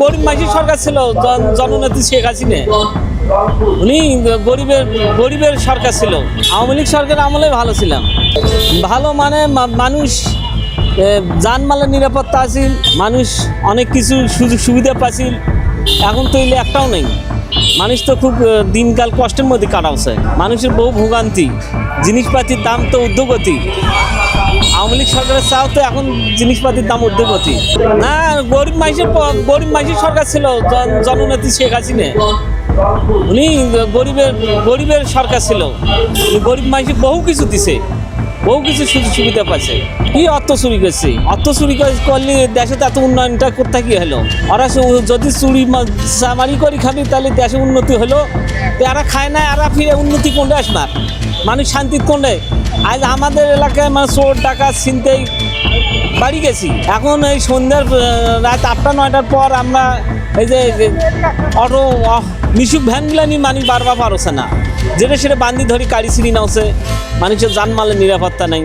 গরিব মানুষের সরকার ছিল জননেত্রী শেখ হাসিনা। উনি গরিবের সরকার ছিল। আওয়ামী লীগ সরকার আমলে ভালো ছিলাম। ভালো মানে মানুষ জানমালের নিরাপত্তা আছিল, মানুষ অনেক কিছু সুযোগ সুবিধা পাচ্ছিল। এখন তো এলে একটাও নেই। মানুষ তো খুব দিনকাল কষ্টের মধ্যে কাটাচ্ছে। মানুষের বহু ভোগান্তি, জিনিসপাতির দাম তো ঊর্ধ্বগতি। আওয়ামী লীগ সরকারের চাও তো এখন জিনিসপাতির দাম ঊর্ধ্বগতি। না, গরিব মানুষের সরকার ছিল জননেত্রী শেখ হাসিনা। উনি গরিবের সরকার ছিল। গরিব মানুষের বহু কিছু দিছে, বহু কিছু সুযোগ সুবিধা পাচ্ছে। কি অর্থ চুরি করছে? অর্থ চুরি করলে দেশে তো এত উন্নয়নটা করতে কি হলো? ওরা যদি চুরি চামারি করে খাবি তাহলে দেশে উন্নতি হলো। এরা খায় না, এরা ফিরে উন্নতি কোনটা আসবার? মানুষ শান্তির কোনটায়? আজ আমাদের এলাকায় মানে চোর ডাকাত ছিনতাই বাড়ি গেছি। এখন এই সন্ধ্যার রাত 8টা-9টার পর আমরা এই যে অটো মিশুক ভ্যানগুলো নিয়ে মানুষ বারবার পারছে না, যেটা সেটা বান্দি ধরি কাড়ি ছিঁড়ি নাওছে। মানুষের জানমালের নিরাপত্তা নেই।